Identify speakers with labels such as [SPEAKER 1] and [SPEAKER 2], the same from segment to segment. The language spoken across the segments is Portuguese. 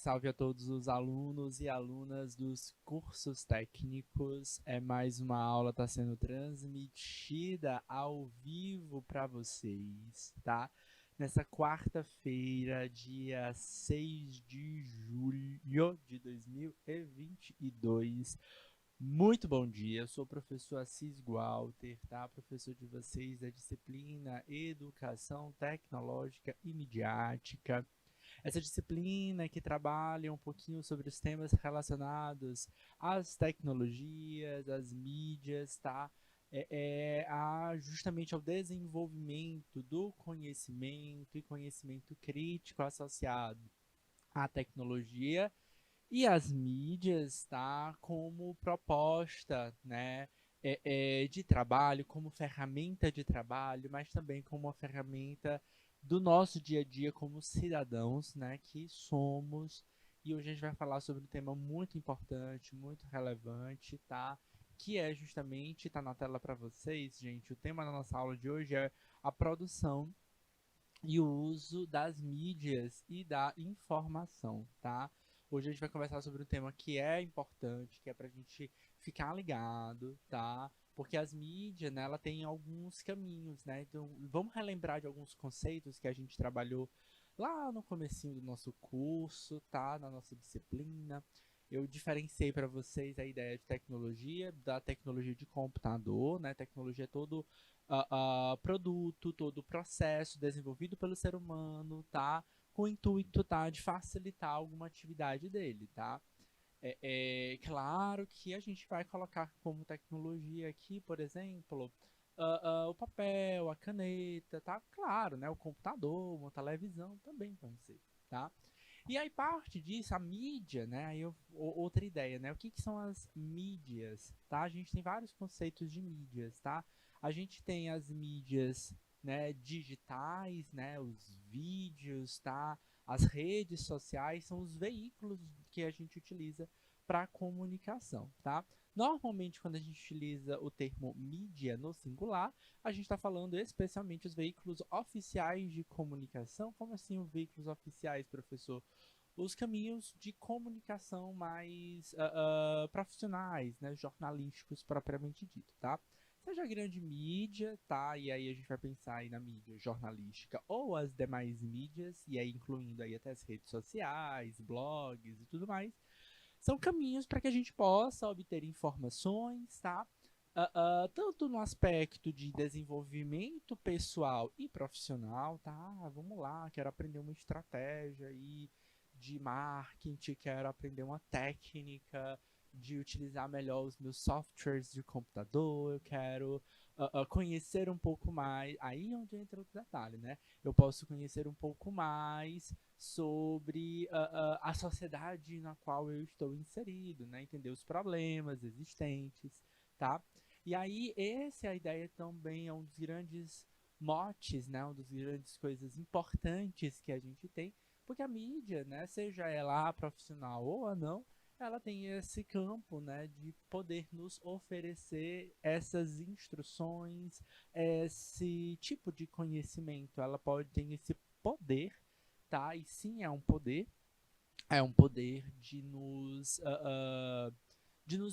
[SPEAKER 1] salve a todos os alunos e alunas dos cursos técnicos. Mais uma aula está sendo transmitida ao vivo para vocês, tá? Nessa quarta-feira, dia 6 de julho de 2022. Muito bom dia, eu sou o professor Assis Gualter, tá? Professor de vocês da disciplina Educação Tecnológica e Midiática. Essa disciplina que trabalha um pouquinho sobre os temas relacionados às tecnologias, às mídias, tá? Justamente ao desenvolvimento do conhecimento e conhecimento crítico associado à tecnologia e às mídias, tá? Como proposta, né? De trabalho, como ferramenta de trabalho, mas também como uma ferramenta do nosso dia a dia como cidadãos, né, que somos. E hoje a gente vai falar sobre um tema muito importante, muito relevante, tá? Que é justamente, tá na tela para vocês, gente. O tema da nossa aula de hoje é a produção e o uso das mídias e da informação, tá? Hoje a gente vai conversar sobre um tema que é importante, que é pra gente ficar ligado, tá? Porque as mídias, né, ela tem alguns caminhos, né? Então, vamos relembrar de alguns conceitos que a gente trabalhou lá no comecinho do nosso curso, tá? Na nossa disciplina. Eu diferenciei para vocês a ideia de tecnologia, da tecnologia de computador, né? Tecnologia é todo produto, todo o processo desenvolvido pelo ser humano, tá? Com o intuito, tá, de facilitar alguma atividade dele, tá? Claro que a gente vai colocar como tecnologia aqui, por exemplo, o papel, a caneta, tá? Claro, né? O computador, uma televisão também vão ser, tá? E aí parte disso, a mídia, né? Outra ideia, né? O que são as mídias, tá? A gente tem vários conceitos de mídias, tá? A gente tem as mídias, né, digitais, né? Os vídeos, tá? As redes sociais são os veículos que a gente utiliza para comunicação, tá? Normalmente, quando a gente utiliza o termo mídia no singular, a gente está falando especialmente os veículos oficiais de comunicação. Como assim os veículos oficiais, professor? Os caminhos de comunicação mais profissionais, né, jornalísticos propriamente dito, tá? Seja a grande mídia, tá? E aí a gente vai pensar aí na mídia jornalística ou as demais mídias, e aí incluindo aí até as redes sociais, blogs e tudo mais. São caminhos para que a gente possa obter informações, tá? Tanto no aspecto de desenvolvimento pessoal e profissional, tá? Vamos lá, quero aprender uma estratégia aí de marketing, quero aprender uma técnica de utilizar melhor os meus softwares de computador, eu quero conhecer um pouco mais. Aí é onde entra outro detalhe, né? Eu posso conhecer um pouco mais sobre a sociedade na qual eu estou inserido, né? Entender os problemas existentes, tá? E aí, essa é a ideia também, é um dos grandes motes, né? Um dos grandes coisas importantes que a gente tem, porque a mídia, né? Seja ela profissional ou a não, ela tem esse campo, né? De poder nos oferecer essas instruções, esse tipo de conhecimento. Ela pode ter esse poder, tá? E sim, é um poder de nos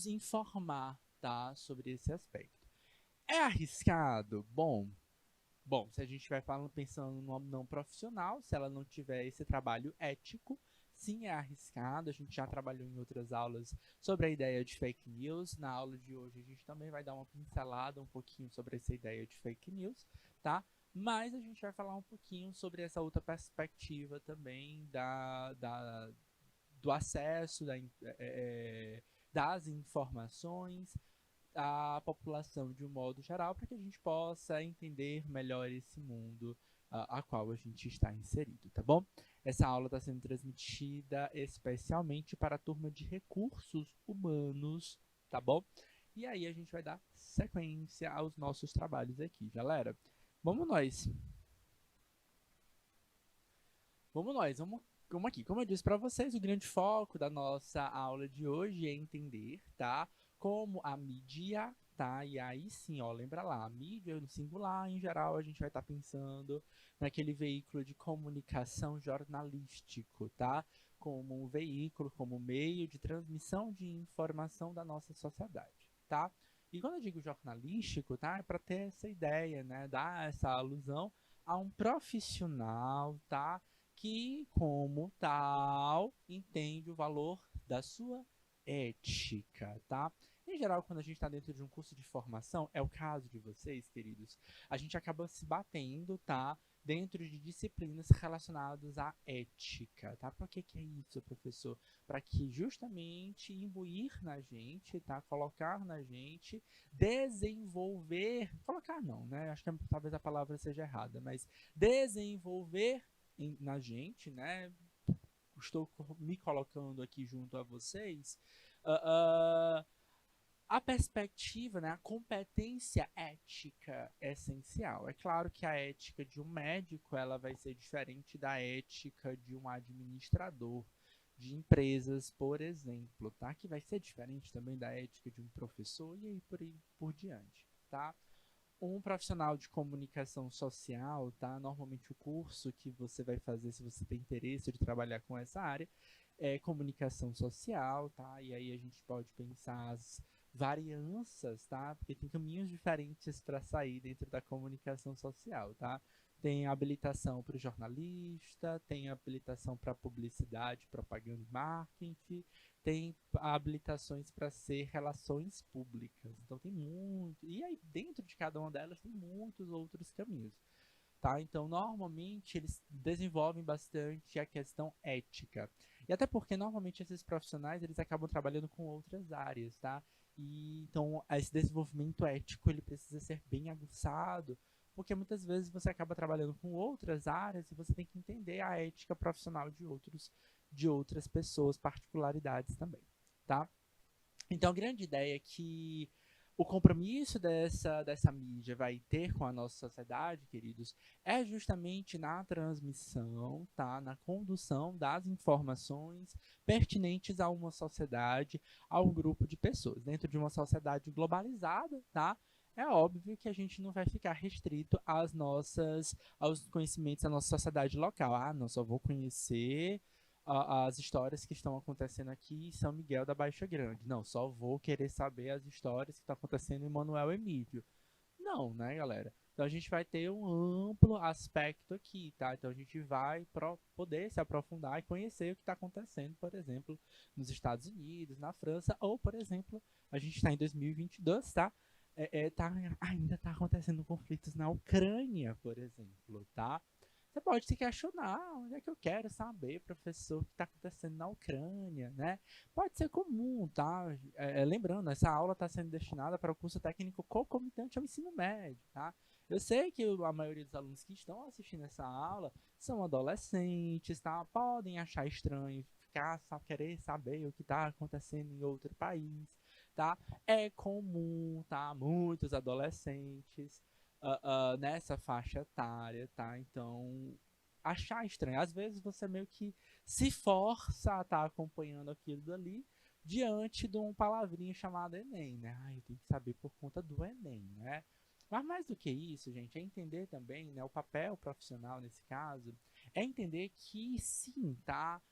[SPEAKER 1] informar, tá? Sobre esse aspecto. É arriscado? Bom, se a gente vai falando pensando no não profissional, se ela não tiver esse trabalho ético, sim, é arriscado. A gente já trabalhou em outras aulas sobre a ideia de fake news. Na aula de hoje a gente também vai dar uma pincelada um pouquinho sobre essa ideia de fake news, tá? Mas a gente vai falar um pouquinho sobre essa outra perspectiva também do acesso das informações à população de um modo geral, para que a gente possa entender melhor esse mundo a qual a gente está inserido, tá bom? Essa aula está sendo transmitida especialmente para a turma de recursos humanos, tá bom? E aí a gente vai dar sequência aos nossos trabalhos aqui, galera. Vamos nós. Vamos aqui. Como eu disse para vocês, o grande foco da nossa aula de hoje é entender, tá? Como a mídia, tá? E aí sim, ó, lembra lá, a mídia no singular, em geral, a gente vai estar pensando naquele veículo de comunicação jornalístico, tá? como um veículo, como meio de transmissão de informação da nossa sociedade, tá? E quando eu digo jornalístico, tá? É para ter essa ideia, né? Dar essa alusão a um profissional, tá? Que, como tal, entende o valor da sua ética, tá? Em geral, quando a gente está dentro de um curso de formação, é o caso de vocês, queridos, a gente acaba se batendo, tá? Dentro de disciplinas relacionadas à ética, tá? Por que que é isso, professor? Para que justamente imbuir na gente, tá? Colocar na gente, desenvolver, colocar não, né? Acho que talvez a palavra seja errada, mas desenvolver na gente, né? Estou me colocando aqui junto a vocês, uh, a perspectiva, né, a competência ética é essencial. É claro que a ética de um médico ela vai ser diferente da ética de um administrador de empresas, por exemplo, tá? Que vai ser diferente também da ética de um professor e aí por diante, tá? Um profissional de comunicação social, tá? Normalmente o curso que você vai fazer, se você tem interesse de trabalhar com essa área, é comunicação social, tá? E aí a gente pode pensar as varianças, tá? Porque tem caminhos diferentes para sair dentro da comunicação social, tá? Tem habilitação para o jornalista, tem habilitação para publicidade, propaganda e marketing, tem habilitações para ser relações públicas. Então tem muito. E aí, dentro de cada uma delas, tem muitos outros caminhos. Tá? Então, normalmente, eles desenvolvem bastante a questão ética. E até porque, normalmente, esses profissionais, eles acabam trabalhando com outras áreas, tá? E, então, esse desenvolvimento ético, ele precisa ser bem aguçado, porque muitas vezes você acaba trabalhando com outras áreas e você tem que entender a ética profissional de outras pessoas, particularidades também, tá? Então, a grande ideia é que o compromisso dessa mídia vai ter com a nossa sociedade, queridos, é justamente na transmissão, tá? Na condução das informações pertinentes a uma sociedade, a um grupo de pessoas. Dentro de uma sociedade globalizada, tá? É óbvio que a gente não vai ficar restrito aos conhecimentos da nossa sociedade local. Ah, não, só vou conhecer as histórias que estão acontecendo aqui em São Miguel da Baixa Grande. Não, só vou querer saber as histórias que estão acontecendo em Manuel Emílio. Não, né, galera? Então a gente vai ter um amplo aspecto aqui, tá? Então a gente vai poder se aprofundar e conhecer o que está acontecendo, por exemplo, nos Estados Unidos, na França, ou, por exemplo, a gente está em 2022, tá? Ainda está acontecendo conflitos na Ucrânia, por exemplo, tá? Você pode se questionar, onde é que eu quero saber, professor, o que está acontecendo na Ucrânia, né? Pode ser comum, tá? Lembrando, essa aula está sendo destinada para o curso técnico concomitante ao ensino médio, tá? Eu sei que a maioria dos alunos que estão assistindo essa aula são adolescentes, tá? Podem achar estranho ficar só querer saber o que está acontecendo em outro país, tá? É comum, tá? Muitos adolescentes nessa faixa etária, tá? Então, achar estranho. Às vezes você meio que se força a estar acompanhando aquilo dali diante de um palavrinho chamado Enem, né? Eu tenho que saber por conta do Enem, né? Mas mais do que isso, gente, é entender também, né, o papel profissional nesse caso, é entender que sim, tá?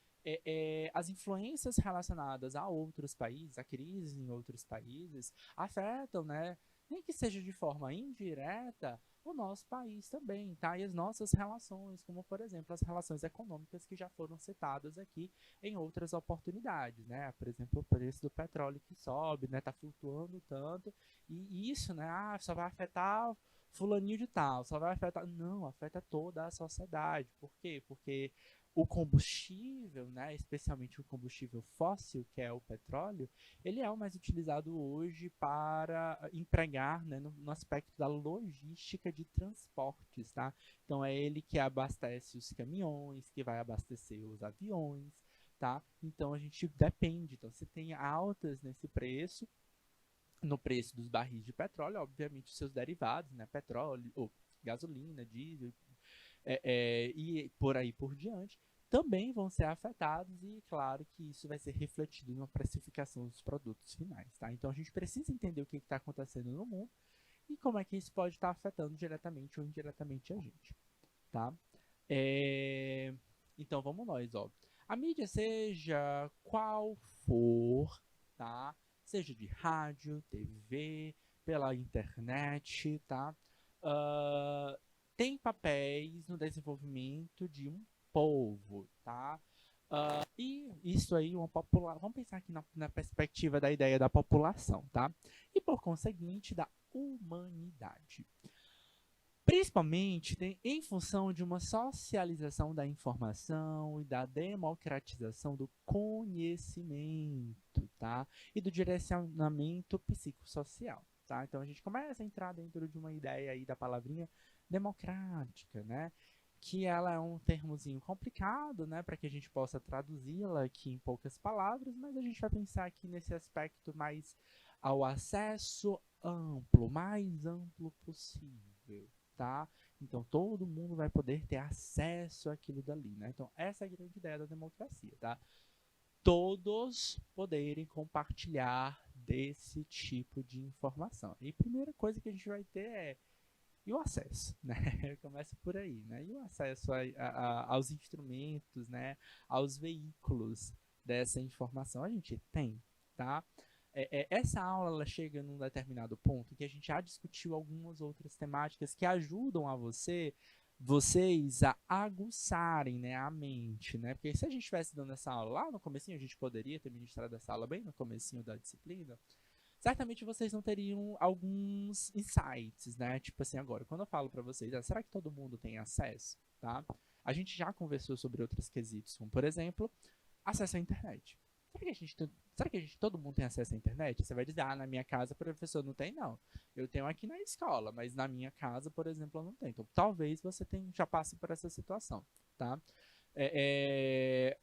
[SPEAKER 1] As influências relacionadas a outros países, a crise em outros países, afetam, né, nem que seja de forma indireta, o nosso país também, tá? E as nossas relações, como por exemplo as relações econômicas que já foram citadas aqui em outras oportunidades, né? Por exemplo, o preço do petróleo que sobe, né? Tá flutuando tanto, e isso, né? Só vai afetar fulaninho de tal, só vai afetar... Não, afeta toda a sociedade. Por quê? Porque o combustível, né, especialmente o combustível fóssil, que é o petróleo, ele é o mais utilizado hoje para empregar, né, no aspecto da logística de transportes, tá? Então é ele que abastece os caminhões, que vai abastecer os aviões, tá? Então a gente depende. Então você tem altas nesse preço, no preço dos barris de petróleo, obviamente os seus derivados, né, petróleo, ou gasolina, diesel, e por aí por diante, também vão ser afetados e claro que isso vai ser refletido na precificação dos produtos finais, tá? Então a gente precisa entender o que está acontecendo no mundo e como é que isso pode estar afetando diretamente ou indiretamente a gente, tá? Então vamos nós, ó. A mídia, seja qual for, tá? Seja de rádio, TV, pela internet, tá? Ah, tem papéis no desenvolvimento de um povo, tá? E isso aí, vamos pensar aqui na perspectiva da ideia da população, tá? E por conseguinte, da humanidade. Principalmente em função de uma socialização da informação e da democratização do conhecimento, tá? E do direcionamento psicossocial, tá? Então a gente começa a entrar dentro de uma ideia aí da palavrinha democrática, né? Que ela é um termozinho complicado, né, para que a gente possa traduzi-la aqui em poucas palavras, mas a gente vai pensar aqui nesse aspecto mais ao acesso amplo, mais amplo possível, tá? Então todo mundo vai poder ter acesso àquilo dali, né? Então essa é a grande ideia da democracia, tá? Todos poderem compartilhar desse tipo de informação. E a primeira coisa que a gente vai ter é e o acesso, né? Começa por aí, né? E o acesso aos instrumentos, né? Aos veículos dessa informação a gente tem, tá? Essa aula ela chega num determinado ponto que a gente já discutiu algumas outras temáticas que ajudam a vocês a aguçarem, né, a mente, né? Porque se a gente estivesse dando essa aula lá no comecinho, a gente poderia ter ministrado essa aula bem no comecinho da disciplina, certamente vocês não teriam alguns insights, né? Tipo assim, agora, quando eu falo para vocês, será que todo mundo tem acesso, tá? A gente já conversou sobre outros quesitos, como, por exemplo, acesso à internet. Será que todo mundo tem acesso à internet? Você vai dizer, na minha casa, professor, não tem, não. Eu tenho aqui na escola, mas na minha casa, por exemplo, eu não tenho. Então, talvez você já passe por essa situação, tá?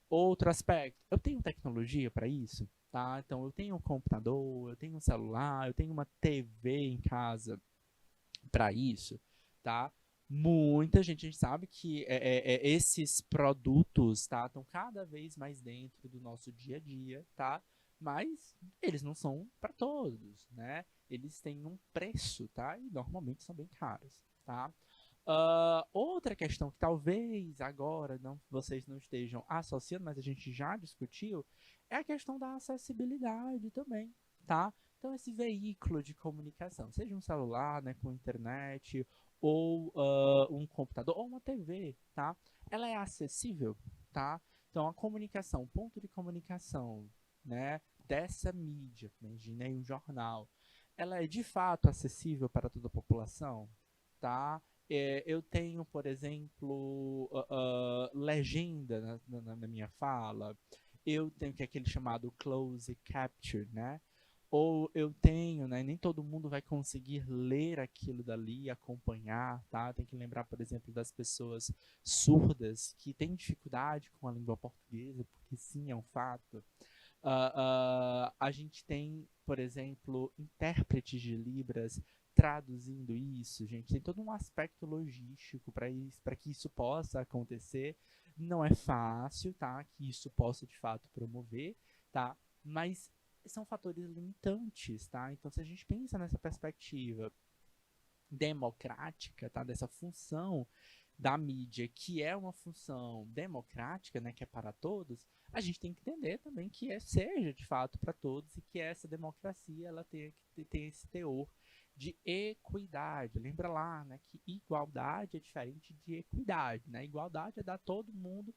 [SPEAKER 1] Outro aspecto, eu tenho tecnologia para isso, tá? Então eu tenho um computador, eu tenho um celular, eu tenho uma TV em casa para isso, tá? Muita gente, a gente sabe que esses produtos, tá, estão cada vez mais dentro do nosso dia a dia, tá? Mas eles não são para todos, né? Eles têm um preço, tá? E normalmente são bem caros, tá? Outra questão que talvez agora vocês não estejam associando, mas a gente já discutiu, é a questão da acessibilidade também, tá? Então, esse veículo de comunicação, seja um celular, né, com internet, ou um computador, ou uma TV, tá? Ela é acessível, tá? Então, a comunicação, o ponto de comunicação, né, dessa mídia, imagine aí um jornal, ela é de fato acessível para toda a população, tá? Eu tenho, por exemplo, legenda na minha fala. Eu tenho que é aquele chamado close capture, né? Ou eu tenho, né? Nem todo mundo vai conseguir ler aquilo dali, acompanhar, tá? Tem que lembrar, por exemplo, das pessoas surdas que têm dificuldade com a língua portuguesa, porque sim, é um fato. A gente tem, por exemplo, intérpretes de Libras traduzindo isso, gente. Tem todo um aspecto logístico para que isso possa acontecer. Não é fácil, tá? Que isso possa de fato promover, tá? Mas são fatores limitantes, tá? Então, se a gente pensa nessa perspectiva democrática, tá? Dessa função da mídia, que é uma função democrática, né, que é para todos, a gente tem que entender também que seja de fato para todos e que essa democracia ela tenha que ter esse teor de equidade. Lembra lá, né, que igualdade é diferente de equidade, né? Igualdade é dar todo mundo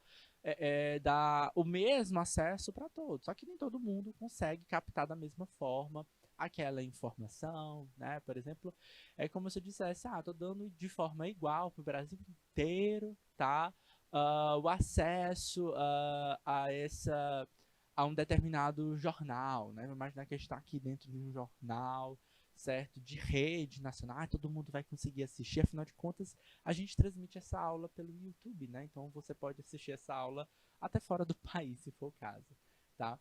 [SPEAKER 1] dar o mesmo acesso para todos. Só que nem todo mundo consegue captar da mesma forma aquela informação, né? Por exemplo, é como se eu dissesse, tô dando de forma igual para o Brasil inteiro, tá? O acesso a um determinado jornal, né? Imaginar que a gente está aqui dentro de um jornal, certo? De rede nacional, todo mundo vai conseguir assistir. Afinal de contas, a gente transmite essa aula pelo YouTube, né? Então você pode assistir essa aula até fora do país, se for o caso, tá?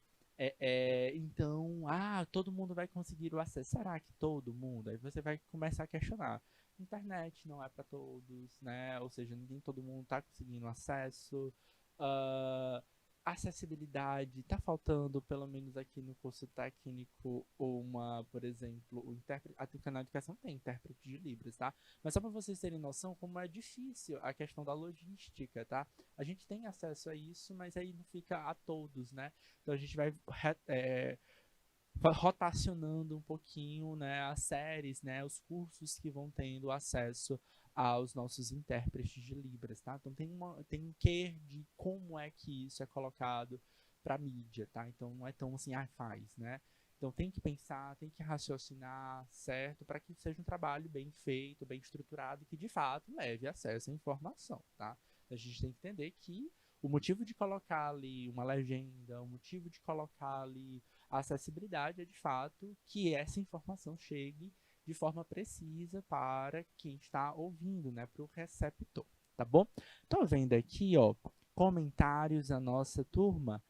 [SPEAKER 1] Então, todo mundo vai conseguir o acesso. Será que todo mundo? Aí você vai começar a questionar. Internet não é para todos, né? Ou seja, nem todo mundo está conseguindo acesso. acessibilidade, tá faltando, pelo menos aqui no curso técnico, por exemplo, o intérprete, a canal de educação tem intérprete de Libras, tá? Mas só para vocês terem noção como é difícil a questão da logística, tá? A gente tem acesso a isso, mas aí não fica a todos, né? Então a gente vai rotacionando um pouquinho, né, as séries, né, os cursos que vão tendo acesso aos nossos intérpretes de Libras, tá? Então tem um quê de como é que isso é colocado para mídia, tá? Então não é tão assim, faz, né? Então tem que pensar, tem que raciocinar, certo? Para que seja um trabalho bem feito, bem estruturado e que de fato leve acesso à informação, tá? A gente tem que entender que o motivo de colocar ali uma legenda, o motivo de colocar ali a acessibilidade é de fato que essa informação chegue de forma precisa para quem está ouvindo, né, para o receptor, tá bom? Tô vendo aqui, ó, comentários da nossa turma.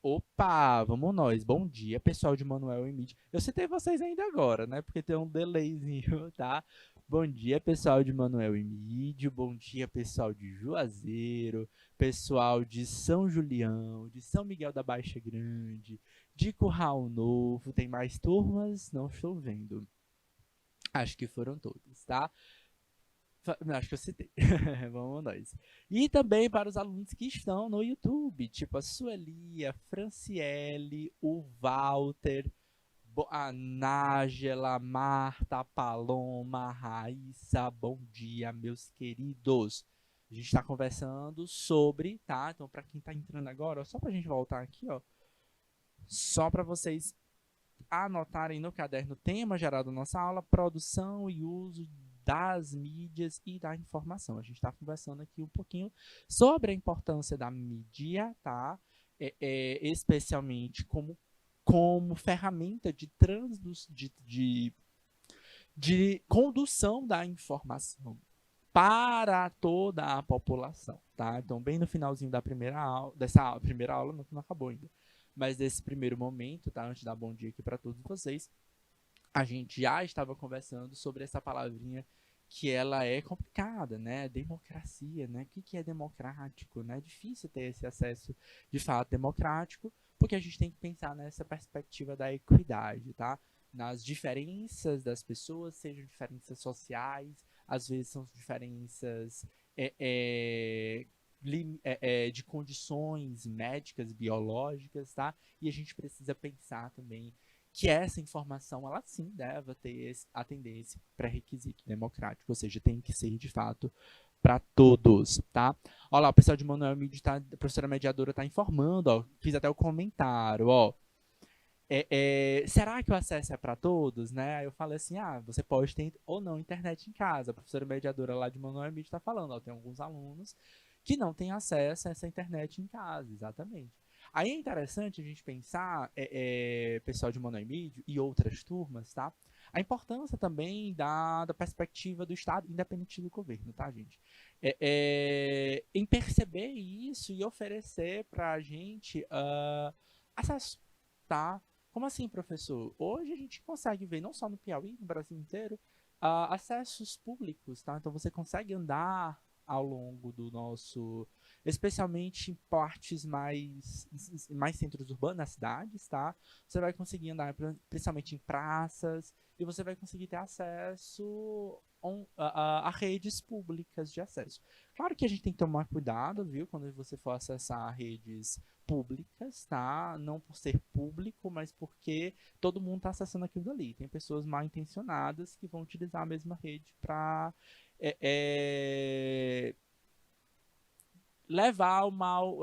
[SPEAKER 1] Opa, vamos nós. Bom dia, pessoal de Manuel e Mídia. Eu citei vocês ainda agora, né, porque tem um delayzinho, tá? Bom dia, pessoal de Manuel e Mídio. Bom dia, pessoal de Juazeiro, pessoal de São Julião, de São Miguel da Baixa Grande, de Curral Novo. Tem mais turmas? Não estou vendo. Acho que foram todos, tá? Acho que eu citei. Vamos nós. E também para os alunos que estão no YouTube, tipo a Sueli, a Franciele, o Walter, a Nájela, Marta, a Paloma, a Raíssa. Bom dia, meus queridos. A gente está conversando sobre, tá? Então, para quem está entrando agora, ó, só para a gente voltar aqui, ó, só para vocês anotarem no caderno o tema gerado na nossa aula, produção e uso das mídias e da informação. A gente está conversando aqui um pouquinho sobre a importância da mídia, tá? Especialmente como ferramenta de condução da informação para toda a população, tá? Então, bem no finalzinho da primeira aula, primeira aula não acabou ainda, mas desse primeiro momento, tá? Antes de dar bom dia aqui para todos vocês, a gente já estava conversando sobre essa palavrinha que ela é complicada, né? Democracia, né? O que é democrático, né? É difícil ter esse acesso de fato democrático, porque a gente tem que pensar nessa perspectiva da equidade, tá? Nas diferenças das pessoas, sejam diferenças sociais, às vezes são diferenças é, é, de condições médicas, biológicas, tá? E a gente precisa pensar também que essa informação, ela sim deve atender esse pré-requisito democrático, ou seja, tem que ser de fato para todos, tá? Olha lá, o pessoal de Manuel Mídio, a professora mediadora está informando, ó, fiz até o comentário, ó. Será que o acesso é para todos, né? Aí eu falei assim, você pode ter ou não internet em casa. A professora mediadora lá de Manuel Mídio está falando, ó, tem alguns alunos que não têm acesso a essa internet em casa, exatamente. Aí é interessante a gente pensar, pessoal de Manuel Mídio e outras turmas, tá? A importância também da perspectiva do Estado, independente do governo, tá, gente? Em perceber isso e oferecer para a gente acesso, tá? Como assim, professor? Hoje a gente consegue ver, não só no Piauí, no Brasil inteiro, acessos públicos, tá? Então você consegue andar ao longo do nosso, especialmente em partes mais centros urbanos, nas cidades, tá? Você vai conseguir andar principalmente em praças e você vai conseguir ter acesso a redes públicas de acesso. Claro que a gente tem que tomar cuidado, viu? Quando você for acessar redes públicas, tá? Não por ser público, mas porque todo mundo está acessando aquilo dali. Tem pessoas mal intencionadas que vão utilizar a mesma rede para levar o mal,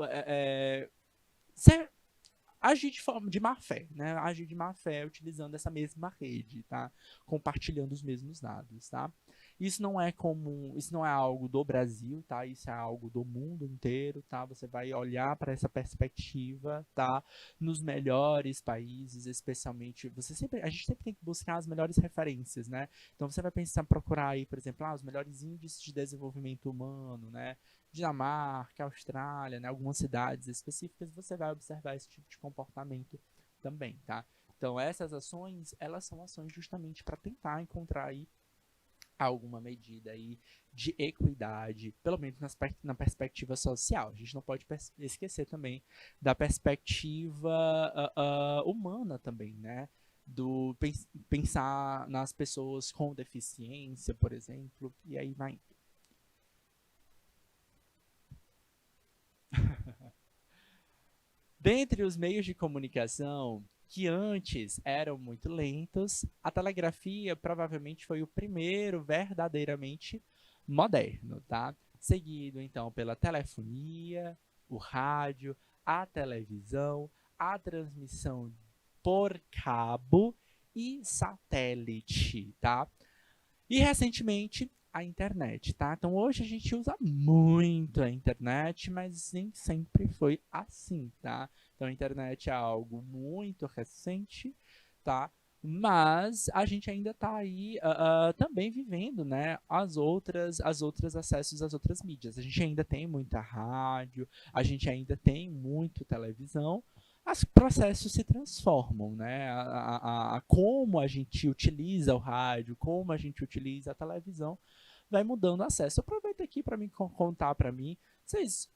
[SPEAKER 1] agir de forma de má fé, né? Agir de má fé utilizando essa mesma rede, tá? Compartilhando os mesmos dados, tá? Isso não é comum, isso não é algo do Brasil, tá? Isso é algo do mundo inteiro, tá? Você vai olhar para essa perspectiva, tá? Nos melhores países, especialmente, a gente sempre tem que buscar as melhores referências, né? Então você vai pensar, procurar aí, por exemplo, os melhores índices de desenvolvimento humano, né? Dinamarca, Austrália, né, algumas cidades específicas, você vai observar esse tipo de comportamento também, tá? Então, essas ações, elas são ações justamente para tentar encontrar aí alguma medida aí de equidade, pelo menos na perspectiva social. A gente não pode esquecer também da perspectiva humana também, né? Do pensar nas pessoas com deficiência, por exemplo, e aí vai. Dentre os meios de comunicação que antes eram muito lentos, a telegrafia provavelmente foi o primeiro verdadeiramente moderno, tá? Seguido então pela telefonia, o rádio, a televisão, a transmissão por cabo e satélite, tá? E recentemente a internet, tá? Então hoje a gente usa muito a internet, mas nem sempre foi assim, tá? Então a internet é algo muito recente, tá? Mas a gente ainda está aí também vivendo, né, as outras acessos às outras mídias. A gente ainda tem muita rádio, a gente ainda tem muito televisão. Os processos se transformam, né? Como a gente utiliza o rádio, como a gente utiliza a televisão, vai mudando o acesso. Aproveita aqui para me contar para mim, vocês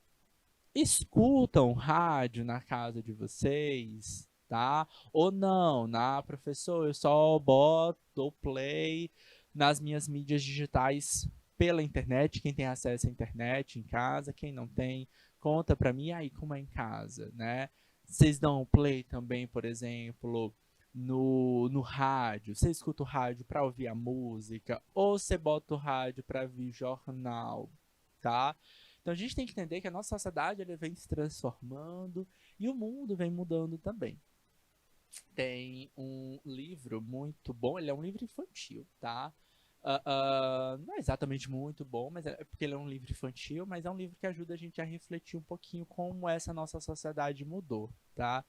[SPEAKER 1] escutam rádio na casa de vocês, tá? Ou não, professor, eu só boto o play nas minhas mídias digitais pela internet, quem tem acesso à internet em casa, quem não tem, conta para mim aí como é em casa, né? Vocês dão play também, por exemplo, no rádio. Você escuta o rádio para ouvir a música ou você bota o rádio para ouvir jornal, tá? Então a gente tem que entender que a nossa sociedade ele vem se transformando e o mundo vem mudando também. Tem um livro muito bom, ele é um livro infantil, tá? Não é exatamente muito bom, mas é porque ele é um livro infantil, mas é um livro que ajuda a gente a refletir um pouquinho como essa nossa sociedade mudou, tá?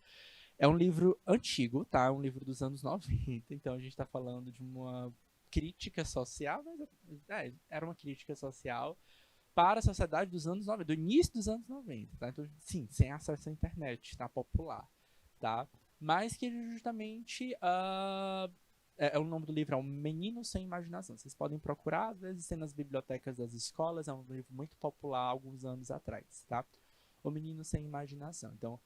[SPEAKER 1] É um livro antigo, tá? É um livro dos anos 90, então a gente está falando de uma crítica social, mas era uma crítica social para a sociedade dos anos 90, do início dos anos 90, tá? Então, sim, sem acesso à internet, tá? Popular, tá? Mas que justamente o nome do livro é Um Menino Sem Imaginação. Vocês podem procurar, às vezes tem nas bibliotecas das escolas, é um livro muito popular há alguns anos atrás, tá? O Menino Sem Imaginação. Então,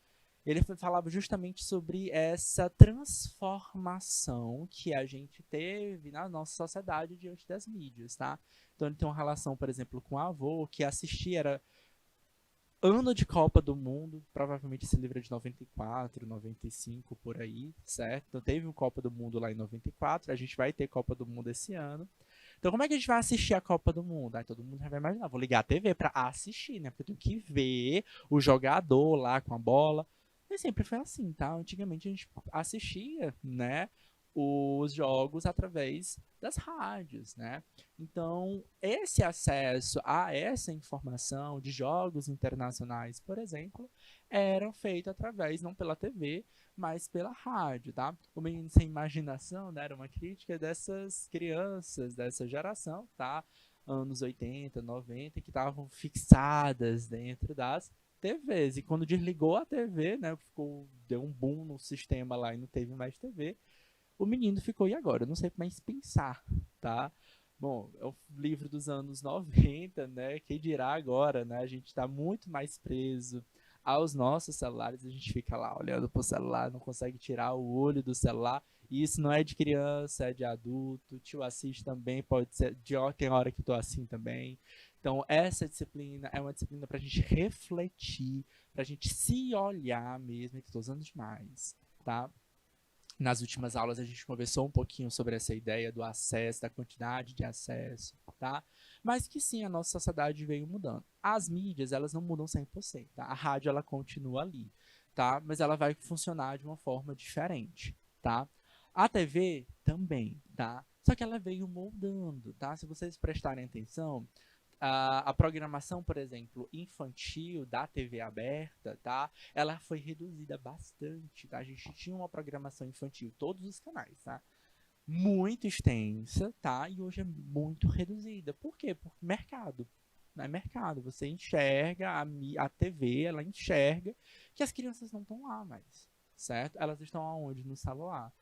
[SPEAKER 1] ele falava justamente sobre essa transformação que a gente teve na nossa sociedade diante das mídias, tá? Então ele tem uma relação, por exemplo, com o avô, que assistia, era ano de Copa do Mundo, provavelmente esse livro é de 94, 95, por aí, certo? Então teve uma Copa do Mundo lá em 94, a gente vai ter Copa do Mundo esse ano. Então como é que a gente vai assistir a Copa do Mundo? Aí todo mundo já vai imaginar, vou ligar a TV para assistir, né? Porque eu tenho que ver o jogador lá com a bola. E sempre foi assim, tá? Antigamente a gente assistia, né, os jogos através das rádios, né? Então, esse acesso a essa informação de jogos internacionais, por exemplo, eram feitos através, não pela TV, mas pela rádio, tá? O Menino Sem Imaginação, né, era uma crítica dessas crianças, dessa geração, tá? Anos 80, 90, que estavam fixadas dentro das TVs. E quando desligou a TV, né, deu um boom no sistema lá e não teve mais TV, o menino ficou, e agora? Eu não sei mais pensar, tá? Bom, é um livro dos anos 90, né? Quem dirá agora, né? A gente está muito mais preso aos nossos celulares, a gente fica lá olhando pro celular, não consegue tirar o olho do celular. E isso não é de criança, é de adulto. Tio assiste também, pode ser. Tem hora que tô assim também. Então, essa disciplina é uma disciplina para a gente refletir, para a gente se olhar mesmo, que estou usando demais, tá? Nas últimas aulas a gente conversou um pouquinho sobre essa ideia do acesso, da quantidade de acesso, tá? Mas que sim, a nossa sociedade veio mudando. As mídias, elas não mudam 100%, tá? A rádio, ela continua ali, tá? Mas ela vai funcionar de uma forma diferente, tá? A TV também, tá? Só que ela veio moldando, tá? Se vocês prestarem atenção, a programação, por exemplo, infantil da TV aberta, tá? Ela foi reduzida bastante, tá? A gente tinha uma programação infantil, todos os canais, tá? Muito extensa, tá? E hoje é muito reduzida. Por quê? Por mercado. Não é mercado. Você enxerga a TV, ela enxerga que as crianças não estão lá mais, certo? Elas estão aonde? No celular,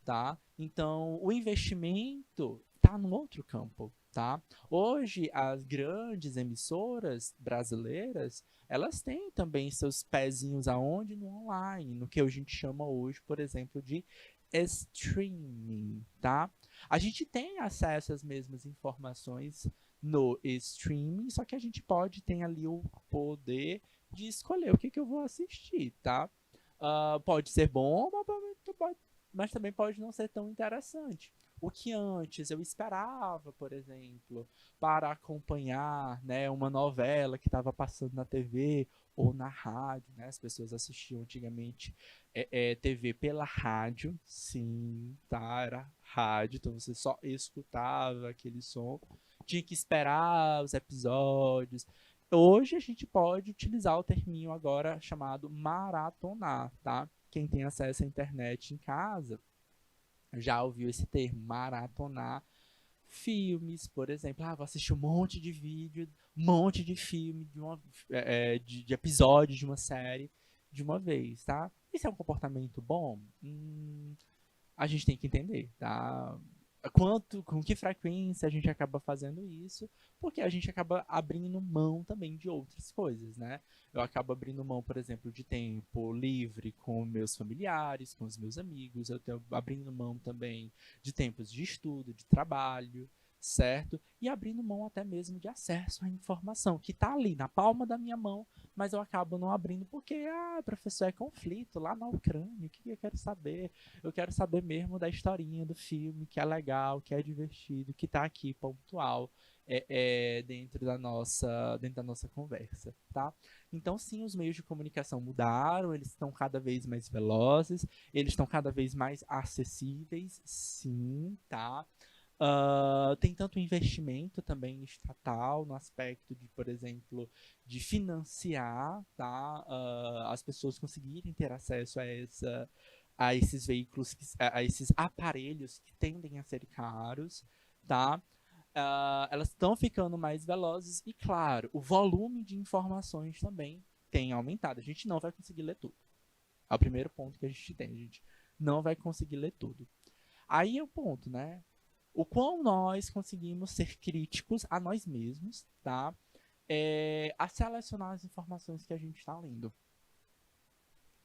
[SPEAKER 1] tá? Então, o investimento tá num outro campo, tá? Hoje, as grandes emissoras brasileiras, elas têm também seus pezinhos aonde? No online, no que a gente chama hoje, por exemplo, de streaming, tá? A gente tem acesso às mesmas informações no streaming, só que a gente pode ter ali o poder de escolher o que, que eu vou assistir, tá? Pode ser bom, mas também pode não ser tão interessante. O que antes eu esperava, por exemplo, para acompanhar, né, uma novela que estava passando na TV ou na rádio, né? As pessoas assistiam antigamente TV pela rádio, sim, tá? Era rádio, então você só escutava aquele som, tinha que esperar os episódios. Hoje a gente pode utilizar o terminho agora chamado maratonar, tá? Quem tem acesso à internet em casa já ouviu esse termo, maratonar filmes, por exemplo. Vou assistir um monte de vídeo, um monte de filme, de episódios de uma série de uma vez, tá? Isso é um comportamento bom? A gente tem que entender, tá? Com que frequência a gente acaba fazendo isso, porque a gente acaba abrindo mão também de outras coisas, né? Eu acabo abrindo mão, por exemplo, de tempo livre com meus familiares, com os meus amigos, eu estou abrindo mão também de tempos de estudo, de trabalho, certo? E abrindo mão até mesmo de acesso à informação, que está ali na palma da minha mão, mas eu acabo não abrindo porque, professor, é conflito lá na Ucrânia, o que eu quero saber? Eu quero saber mesmo da historinha do filme, que é legal, que é divertido, que está aqui pontual dentro da nossa conversa, tá? Então, sim, os meios de comunicação mudaram, eles estão cada vez mais velozes, eles estão cada vez mais acessíveis, sim, tá? Tem tanto investimento também estatal no aspecto de, por exemplo, de financiar, tá? As pessoas conseguirem ter acesso a esses veículos, a esses aparelhos que tendem a ser caros, tá? Elas estão ficando mais velozes e, claro, o volume de informações também tem aumentado. A gente não vai conseguir ler tudo. É o primeiro ponto que a gente tem. A gente não vai conseguir ler tudo. Aí é o ponto, né? O quão nós conseguimos ser críticos a nós mesmos, tá? A selecionar as informações que a gente está lendo,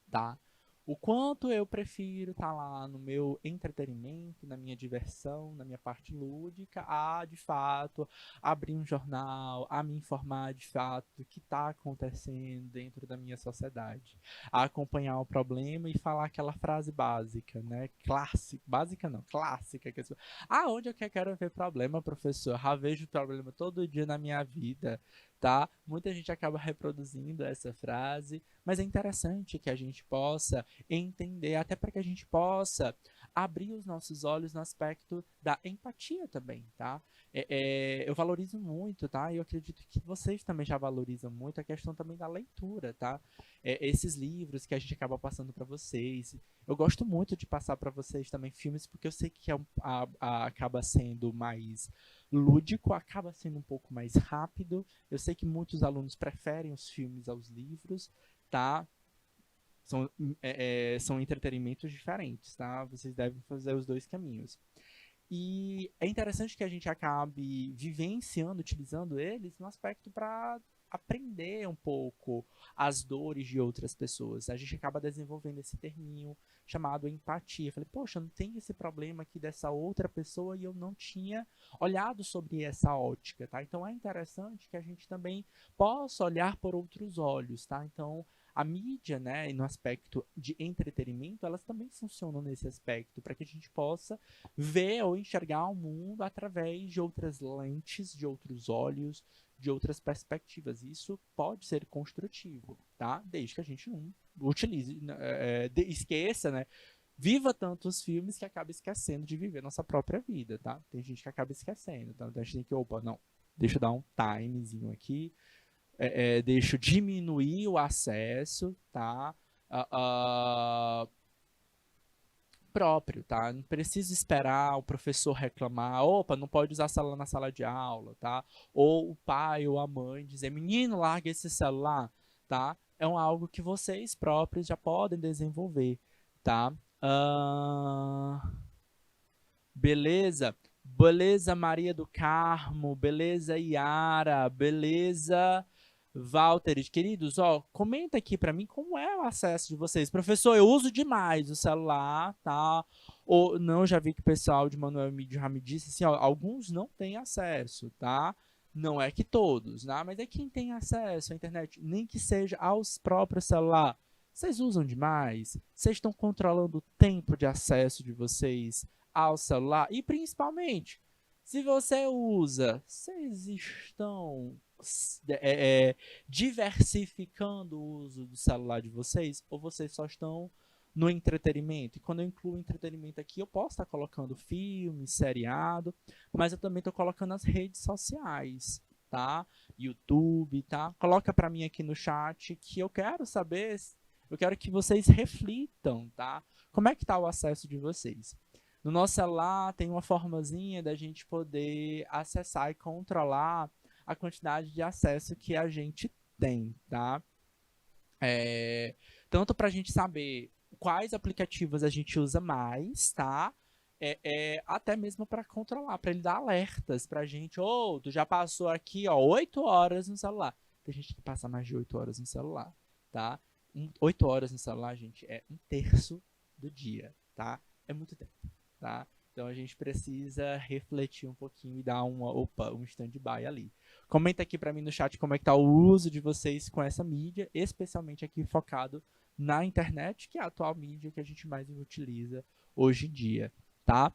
[SPEAKER 1] tá? O quanto eu prefiro estar lá no meu entretenimento, na minha diversão, na minha parte lúdica, de fato, abrir um jornal, a me informar de fato do que está acontecendo dentro da minha sociedade, a acompanhar o problema e falar aquela frase básica, né? Clássica, básica não, clássica. Onde eu quero ver problema, professor? Já vejo problema todo dia na minha vida, tá? Muita gente acaba reproduzindo essa frase, mas é interessante que a gente possa entender, até para que a gente possa abrir os nossos olhos no aspecto da empatia também, tá? Eu valorizo muito, tá? E eu acredito que vocês também já valorizam muito a questão também da leitura, tá? Esses livros que a gente acaba passando para vocês. Eu gosto muito de passar para vocês também filmes, porque eu sei que acaba sendo mais lúdico, acaba sendo um pouco mais rápido. Eu sei que muitos alunos preferem os filmes aos livros, tá? São entretenimentos diferentes, tá? Vocês devem fazer os dois caminhos. E é interessante que a gente acabe vivenciando, utilizando eles no aspecto para aprender um pouco as dores de outras pessoas. A gente acaba desenvolvendo esse terminho chamado empatia. Eu falei, poxa, não tem esse problema aqui dessa outra pessoa e eu não tinha olhado sobre essa ótica, tá? Então é interessante que a gente também possa olhar por outros olhos, tá? Então a mídia, né, no aspecto de entretenimento, elas também funcionam nesse aspecto, para que a gente possa ver ou enxergar o mundo através de outras lentes, de outros olhos, de outras perspectivas. Isso pode ser construtivo, tá? Desde que a gente não utilize, esqueça, né? Viva tantos filmes que acaba esquecendo de viver nossa própria vida, tá? Tem gente que acaba esquecendo, então a gente tem que, não, deixa eu dar um timezinho aqui, deixa eu diminuir o acesso, tá? Próprio, tá? Não precisa esperar o professor reclamar, opa, não pode usar celular na sala de aula, tá? Ou o pai ou a mãe dizer, menino, larga esse celular, tá? É algo que vocês próprios já podem desenvolver, tá? Beleza? Beleza, Maria do Carmo, beleza, Yara, beleza, Walter, queridos, ó, comenta aqui pra mim como é o acesso de vocês. Professor, eu uso demais o celular, tá? Ou não, já vi que o pessoal de Manuel Mídio já me disse assim, ó, alguns não têm acesso, tá? Não é que todos, né? Mas é quem tem acesso à internet, nem que seja aos próprios celular. Vocês usam demais? Vocês estão controlando o tempo de acesso de vocês ao celular? E principalmente, se você usa, vocês estão diversificando o uso do celular de vocês ou vocês só estão no entretenimento? E quando eu incluo entretenimento aqui, eu posso estar colocando filme, seriado, mas eu também estou colocando as redes sociais, tá? YouTube, tá? Coloca para mim aqui no chat que eu quero saber, eu quero que vocês reflitam, tá? Como é que está o acesso de vocês? No nosso celular tem uma formazinha da gente poder acessar e controlar a quantidade de acesso que a gente tem, tá? Tanto para a gente saber quais aplicativos a gente usa mais, tá? Até mesmo para controlar, para ele dar alertas para a gente. Oh, tu já passou aqui, ó, 8 horas no celular. Tem gente que passa mais de 8 horas no celular, tá? 8 horas no celular, gente, é um terço do dia, tá? É muito tempo, tá? Então a gente precisa refletir um pouquinho e dar um stand-by ali. Comenta aqui para mim no chat como é que tá o uso de vocês com essa mídia, especialmente aqui focado na internet, que é a atual mídia que a gente mais utiliza hoje em dia, tá?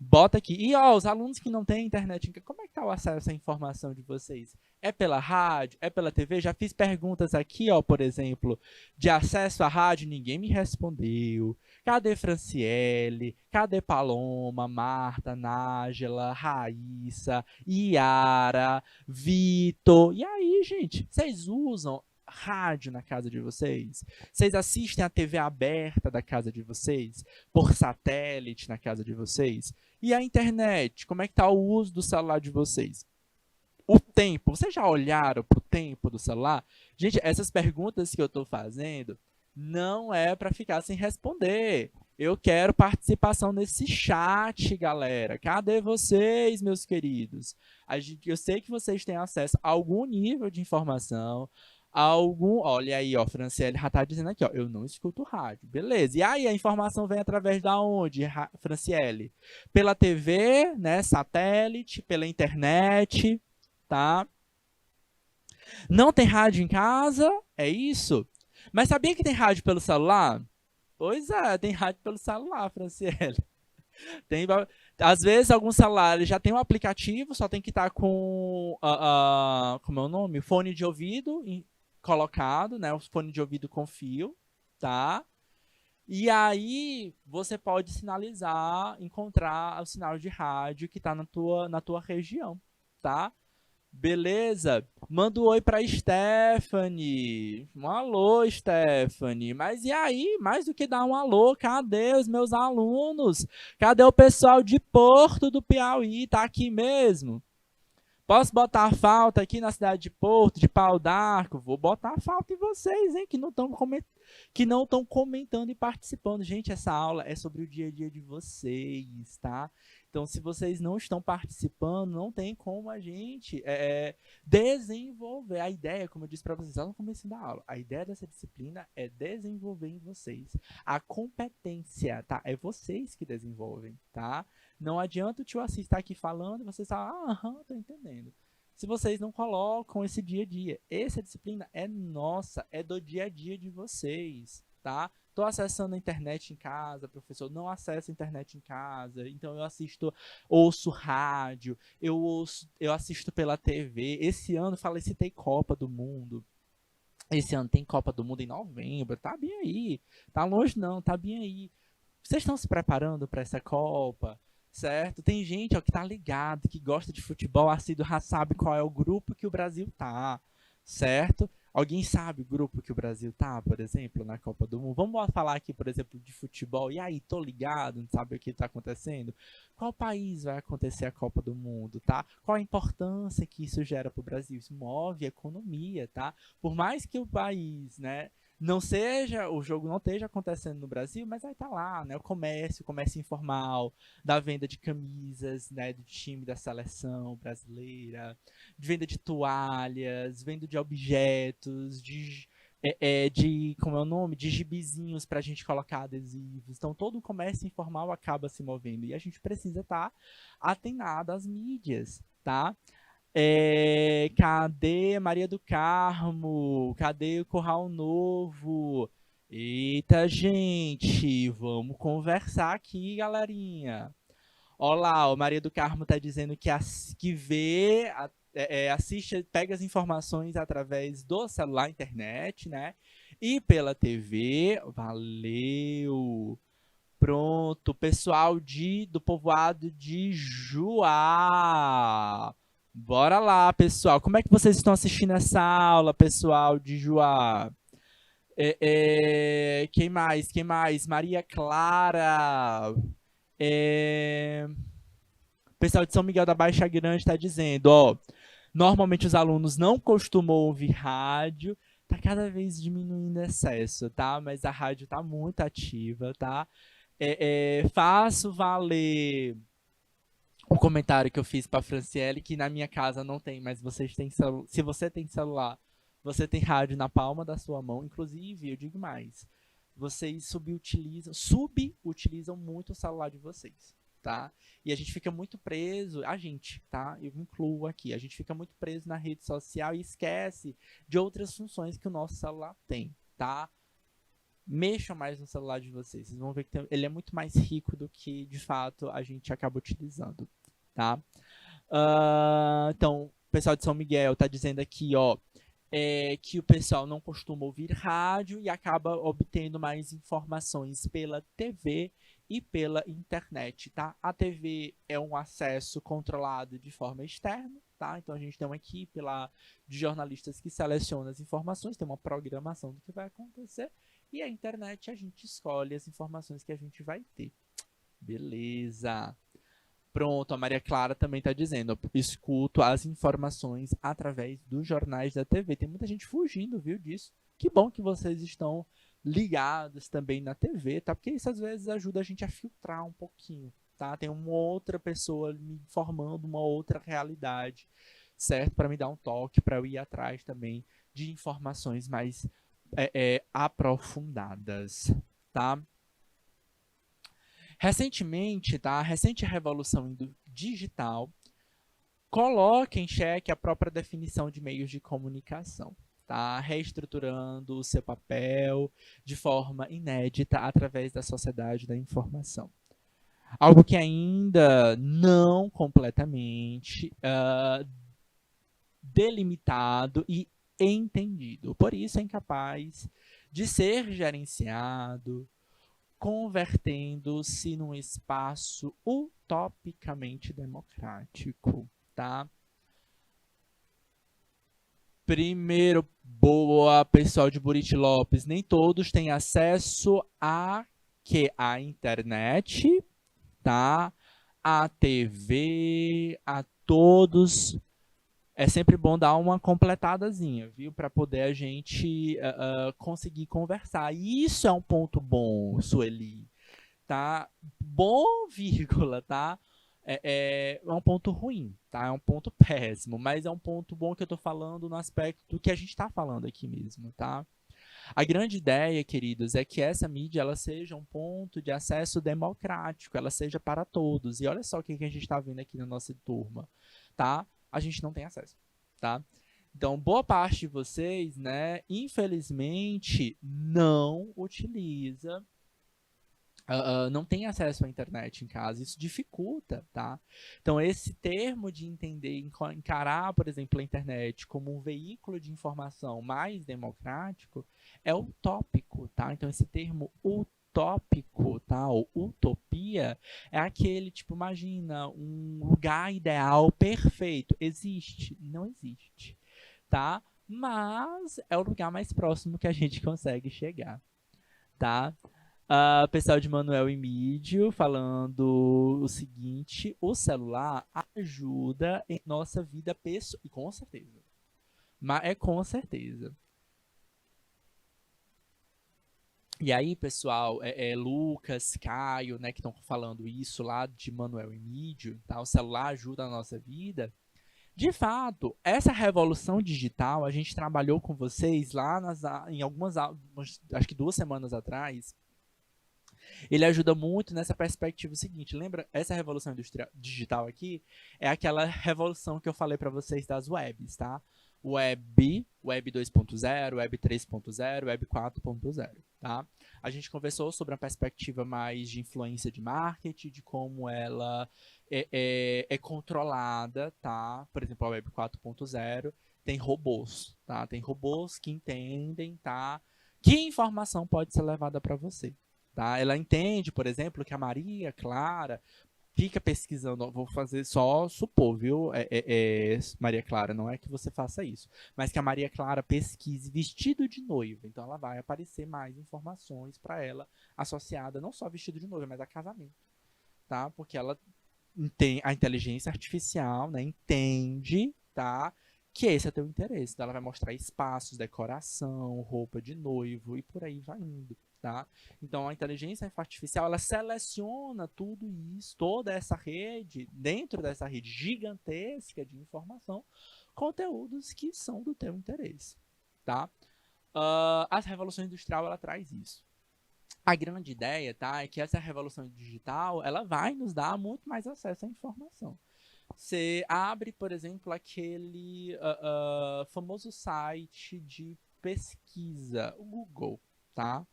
[SPEAKER 1] Bota aqui. E ó, os alunos que não têm internet, como é que tá o acesso à informação de vocês? É pela rádio? É pela TV? Já fiz perguntas aqui, ó, por exemplo, de acesso à rádio, ninguém me respondeu. Cadê Franciele? Cadê Paloma, Marta, Nájela, Raíssa, Iara, Vitor? E aí, gente, vocês usam rádio na casa de vocês? Vocês assistem a TV aberta da casa de vocês? Por satélite na casa de vocês? E a internet? Como é que está o uso do celular de vocês? O tempo. Vocês já olharam para o tempo do celular? Gente, essas perguntas que eu estou fazendo não é para ficar sem responder. Eu quero participação nesse chat, galera. Cadê vocês, meus queridos? Eu sei que vocês têm acesso a algum nível de informação, olha aí, ó, Franciele já tá dizendo aqui, ó, eu não escuto rádio. Beleza. E aí, a informação vem através da onde, Franciele? Pela TV, né, satélite, pela internet, tá? Não tem rádio em casa, é isso? Mas sabia que tem rádio pelo celular? Pois é, tem rádio pelo celular, Franciele. Tem, às vezes, alguns celulares já tem um aplicativo, só tem que estar com, como é o nome? Fone de ouvido colocado, né? O fone de ouvido com fio, tá? E aí, você pode sinalizar, encontrar o sinal de rádio que está na tua região, tá? Beleza? Manda um oi pra Stephanie. Um alô, Stephanie. Mas e aí? Mais do que dar um alô, cadê os meus alunos? Cadê o pessoal de Porto do Piauí? Tá aqui mesmo? Posso botar a falta aqui na cidade de Porto, de Pau d'Arco? Vou botar a falta em vocês, hein? Que não estão comentando e participando. Gente, essa aula é sobre o dia a dia de vocês, tá? Então, se vocês não estão participando, não tem como a gente desenvolver. A ideia, como eu disse para vocês lá no começo da aula, a ideia dessa disciplina é desenvolver em vocês a competência, tá? É vocês que desenvolvem, tá? Não adianta o tio Assis estar aqui falando e vocês falam, aham, tô entendendo. Se vocês não colocam esse dia a dia, essa disciplina é nossa, é do dia a dia de vocês, tá? Tô acessando a internet em casa, professor, não acesso a internet em casa, então eu ouço rádio, eu assisto pela TV. Esse ano, citei Copa do Mundo. Esse ano tem Copa do Mundo em novembro, tá bem aí. Tá longe não, tá bem aí. Vocês estão se preparando para essa Copa? Certo? Tem gente ó, que tá ligado, que gosta de futebol assíduo, já sabe qual é o grupo que o Brasil tá, certo? Alguém sabe o grupo que o Brasil tá, por exemplo, na Copa do Mundo? Vamos falar aqui, por exemplo, de futebol. E aí, tô ligado, não sabe o que tá acontecendo? Qual país vai acontecer a Copa do Mundo, tá? Qual a importância que isso gera pro Brasil? Isso move a economia, tá? Por mais que o país, né, não seja, o jogo não esteja acontecendo no Brasil, mas aí tá lá, né? O comércio informal, da venda de camisas, né? Do time da seleção brasileira, de venda de toalhas, venda de objetos, de como é o nome? De gibizinhos pra gente colocar adesivos. Então todo o comércio informal acaba se movendo e a gente precisa estar atenado às mídias, tá? Cadê Maria do Carmo? Cadê o Curral Novo? Eita, gente, vamos conversar aqui, galerinha. Olá, o Maria do Carmo tá dizendo que, que vê, assiste, pega as informações através do celular, internet, né? E pela TV. Valeu! Pronto, pessoal do povoado de Juá. Bora lá, pessoal. Como é que vocês estão assistindo essa aula, pessoal de Juá? Quem mais? Quem mais? Maria Clara. É, o pessoal de São Miguel da Baixa Grande está dizendo, ó, normalmente os alunos não costumam ouvir rádio, tá cada vez diminuindo o excesso, tá? Mas a rádio tá muito ativa, tá? Faço valer o comentário que eu fiz para Franciele, que na minha casa não tem, mas vocês têm se você tem celular, você tem rádio na palma da sua mão. Inclusive, eu digo mais, vocês subutilizam muito o celular de vocês, tá? E a gente fica muito preso, a gente, tá? Eu me incluo aqui, a gente fica muito preso na rede social e esquece de outras funções que o nosso celular tem, tá? Mexam mais no celular de vocês. Vocês vão ver que ele é muito mais rico do que, de fato, a gente acaba utilizando, tá? Então, o pessoal de São Miguel tá dizendo aqui, ó, que o pessoal não costuma ouvir rádio e acaba obtendo mais informações pela TV e pela internet, tá? A TV é um acesso controlado de forma externa, tá? Então a gente tem uma equipe lá de jornalistas que seleciona as informações, tem uma programação do que vai acontecer, e a internet a gente escolhe as informações que a gente vai ter. Beleza. Pronto, a Maria Clara também está dizendo, escuto as informações através dos jornais da TV. Tem muita gente fugindo, viu, disso. Que bom que vocês estão ligados também na TV, tá? Porque isso às vezes ajuda a gente a filtrar um pouquinho, tá? Tem uma outra pessoa me informando uma outra realidade, certo? Para me dar um toque, para eu ir atrás também de informações mais aprofundadas, tá? Recentemente, tá? A recente revolução digital coloca em xeque a própria definição de meios de comunicação, tá? Reestruturando o seu papel de forma inédita através da sociedade da informação. Algo que ainda não completamente delimitado e entendido. Por isso é incapaz de ser gerenciado, convertendo-se num espaço utopicamente democrático, tá? Primeiro, boa, pessoal de Buriti Lopes, nem todos têm acesso à internet, tá? À TV, a todos. É sempre bom dar uma completadazinha, viu? Para poder a gente conseguir conversar. E isso é um ponto bom, Sueli, tá? Bom, vírgula, tá? É um ponto ruim, tá? É um ponto péssimo, mas é um ponto bom que eu tô falando no aspecto que a gente tá falando aqui mesmo, tá? A grande ideia, queridos, é que essa mídia ela seja um ponto de acesso democrático, ela seja para todos. E olha só o que a gente está vendo aqui na nossa turma, tá? A gente não tem acesso, tá? Então, boa parte de vocês, né, infelizmente, não utiliza, não tem acesso à internet em casa. Isso dificulta, tá? Então, esse termo de entender, encarar, por exemplo, a internet como um veículo de informação mais democrático é utópico, tá? Então, esse termo utópico, tá? Ou utopia é aquele, tipo, imagina um lugar ideal perfeito. Existe? Não existe, tá? Mas é o lugar mais próximo que a gente consegue chegar, tá? Pessoal de Manuel e Mídio falando o seguinte: o celular ajuda em nossa vida pessoal. E com certeza. Mas é com certeza. E aí, pessoal, Lucas, Caio, né, que estão falando isso lá de Manuel Emídio, tá? O celular ajuda a nossa vida. De fato, essa revolução digital, a gente trabalhou com vocês lá em algumas aulas, acho que 2 semanas atrás. Ele ajuda muito nessa perspectiva seguinte. Lembra, essa revolução digital aqui é aquela revolução que eu falei para vocês das webs, tá? Web 2.0, Web 3.0, Web 4.0, tá? A gente conversou sobre uma perspectiva mais de influência de marketing, de como ela é controlada, tá? Por exemplo, a Web 4.0 tem robôs, tá? Tem robôs que entendem, tá? Que informação pode ser levada para você, tá? Ela entende, por exemplo, que a Maria Clara fica pesquisando, vou fazer só supor, viu, Maria Clara, não é que você faça isso, mas que a Maria Clara pesquise vestido de noiva, então ela vai aparecer mais informações para ela associada não só a vestido de noiva, mas a casamento, tá? Porque ela tem a inteligência artificial, né, entende, tá? Que esse é teu interesse. Então ela vai mostrar espaços, decoração, roupa de noivo e por aí vai indo, tá? Então a inteligência artificial, ela seleciona tudo isso, toda essa rede, dentro dessa rede gigantesca de informação, conteúdos que são do teu interesse, tá? A revolução industrial, ela traz isso. A grande ideia, tá, é que essa revolução digital, ela vai nos dar muito mais acesso à informação. Você abre, por exemplo, aquele famoso site de pesquisa, o Google, tá?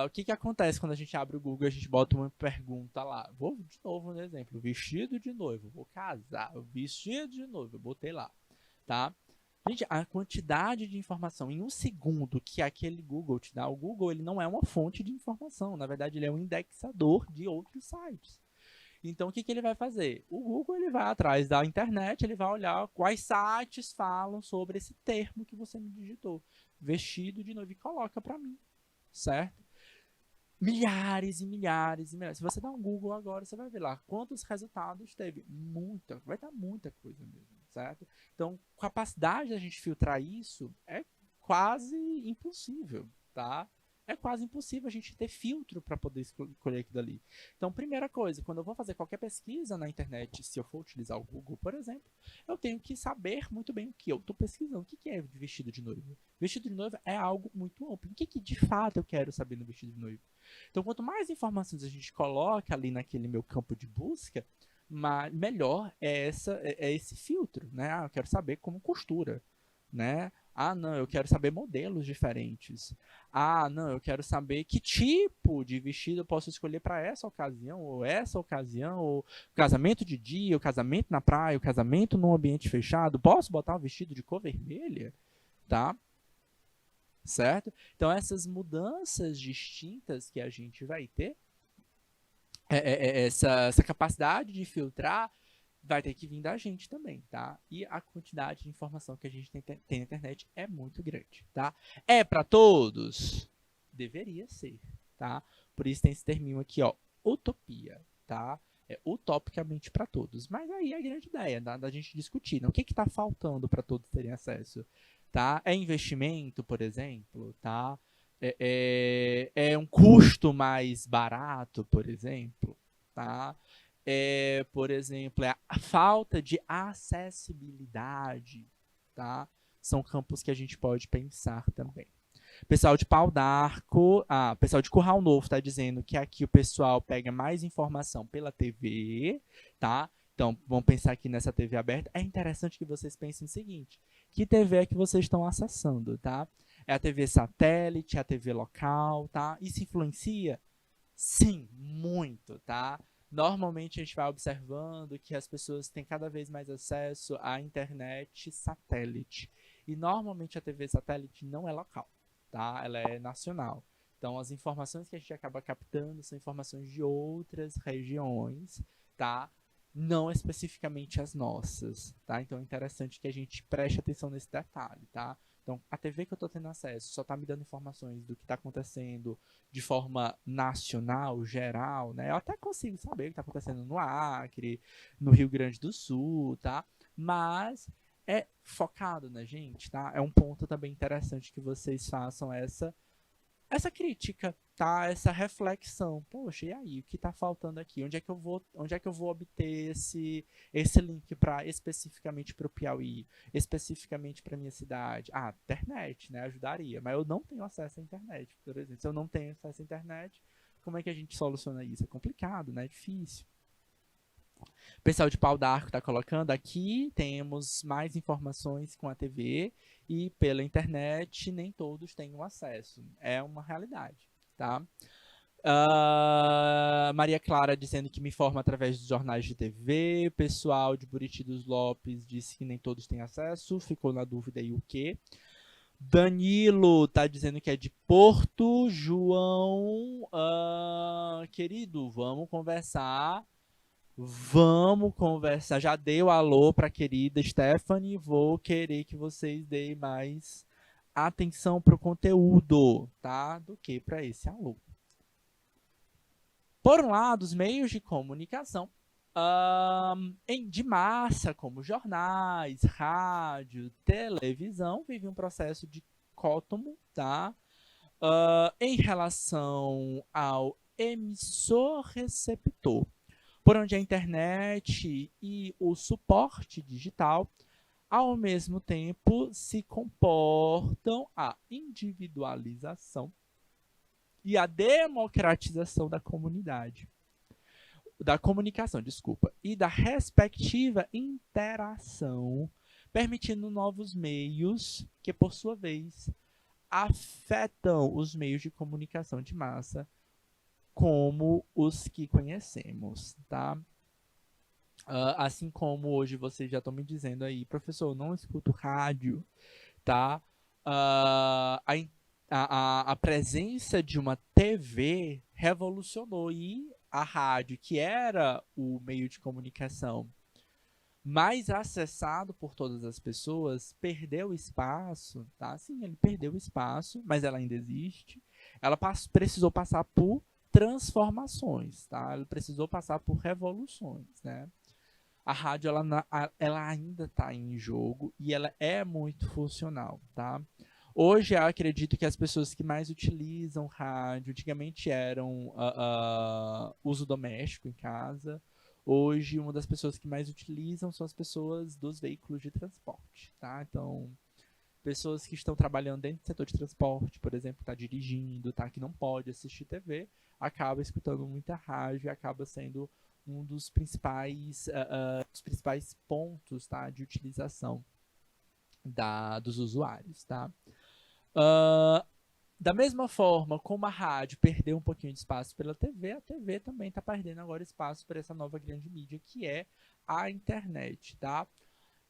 [SPEAKER 1] O que acontece quando a gente abre o Google e a gente bota uma pergunta lá? Vou de novo no exemplo, vestido de noivo, vou casar, vestido de noivo, eu botei lá, tá? Gente, a quantidade de informação em um segundo que aquele Google te dá, o Google ele não é uma fonte de informação, na verdade ele é um indexador de outros sites. Então, o que ele vai fazer? O Google ele vai atrás da internet, ele vai olhar quais sites falam sobre esse termo que você me digitou, vestido de noivo, e coloca para mim, certo? Milhares e milhares e milhares. Se você dá um Google agora, você vai ver lá quantos resultados teve. Vai dar muita coisa mesmo, certo? Então, capacidade da gente filtrar isso é quase impossível, tá? É quase impossível a gente ter filtro para poder escolher aquilo dali. Então, primeira coisa, quando eu vou fazer qualquer pesquisa na internet, se eu for utilizar o Google, por exemplo, eu tenho que saber muito bem o que eu estou pesquisando. O que é vestido de noivo? Vestido de noivo é algo muito amplo. O que de fato eu quero saber no vestido de noivo? Então, quanto mais informações a gente coloca ali naquele meu campo de busca, melhor é esse filtro, né? Eu quero saber como costura, né? Não, eu quero saber modelos diferentes. Não, eu quero saber que tipo de vestido eu posso escolher para essa ocasião, ou casamento de dia, o casamento na praia, o casamento num ambiente fechado. Posso botar um vestido de cor vermelha, tá? Certo? Então, essas mudanças distintas que a gente vai ter, essa capacidade de filtrar, vai ter que vir da gente também, tá? E a quantidade de informação que a gente tem na internet é muito grande, tá? É para todos? Deveria ser, tá? Por isso tem esse terminho aqui, ó, utopia, tá? É utopicamente para todos. Mas aí é a grande ideia da gente discutir, né? O que está faltando para todos terem acesso? Tá? É investimento, por exemplo, tá? É um custo mais barato, por exemplo, tá? Por exemplo, é a falta de acessibilidade, tá? São campos que a gente pode pensar também. Pessoal de Pau d'Arco, pessoal de Curral Novo está dizendo que aqui o pessoal pega mais informação pela TV, tá? Então, vamos pensar aqui nessa TV aberta. É interessante que vocês pensem o seguinte: que TV é que vocês estão acessando, tá? É a TV satélite, é a TV local, tá? Isso influencia? Sim, muito, tá? Normalmente a gente vai observando que as pessoas têm cada vez mais acesso à internet satélite. E normalmente a TV satélite não é local, tá? Ela é nacional. Então as informações que a gente acaba captando são informações de outras regiões, tá? Não especificamente as nossas, tá? Então é interessante que a gente preste atenção nesse detalhe, tá? Então, a TV que eu estou tendo acesso só está me dando informações do que está acontecendo de forma nacional, geral, né? Eu até consigo saber o que está acontecendo no Acre, no Rio Grande do Sul, tá? Mas é focado na gente, tá? É um ponto também interessante que vocês façam essa essa crítica, tá? Essa reflexão. Poxa, e aí? O que está faltando aqui? Onde é que eu vou obter esse link para especificamente para o Piauí, especificamente para minha cidade? Ah, internet, né? Ajudaria. Mas eu não tenho acesso à internet, por exemplo. Se eu não tenho acesso à internet, como é que a gente soluciona isso? É complicado, né? É difícil. O pessoal de Pau d'Arco está colocando aqui, temos mais informações com a TV e pela internet nem todos têm o acesso. É uma realidade, tá? Maria Clara dizendo que me informa através dos jornais de TV. Pessoal de Buriti dos Lopes disse que nem todos têm acesso. Ficou na dúvida aí o quê? Danilo tá dizendo que é de Porto. João, querido, vamos conversar. Vamos conversar. Já dei o alô para a querida Stephanie. Vou querer que vocês deem mais atenção para o conteúdo, tá? Do que para esse alô. Por um lado, os meios de comunicação de massa, como jornais, rádio, televisão, vivem um processo de cótomo, tá? Em relação ao emissor-receptor, por onde a internet e o suporte digital, ao mesmo tempo, se comportam a individualização e a democratização da comunicação, desculpa, e da respectiva interação, permitindo novos meios que, por sua vez, afetam os meios de comunicação de massa como os que conhecemos, tá? Assim como hoje vocês já estão me dizendo aí, professor, eu não escuto rádio, tá? A presença de uma TV revolucionou e a rádio, que era o meio de comunicação mais acessado por todas as pessoas, perdeu espaço, tá? Sim, ele perdeu espaço, mas ela ainda existe. Ela precisou passar por transformações, tá? Ela precisou passar por revoluções, né? A rádio ela ainda está em jogo e ela é muito funcional, tá? Hoje eu acredito que as pessoas que mais utilizam rádio, antigamente eram uso doméstico em casa. Hoje uma das pessoas que mais utilizam são as pessoas dos veículos de transporte, tá? Então, pessoas que estão trabalhando dentro do setor de transporte, por exemplo, está dirigindo, tá, que não pode assistir TV, acaba escutando muita rádio e acaba sendo um dos principais pontos, tá, de utilização dos usuários, tá? Da mesma forma como a rádio perdeu um pouquinho de espaço pela TV, a TV também está perdendo agora espaço para essa nova grande mídia que é a internet, tá?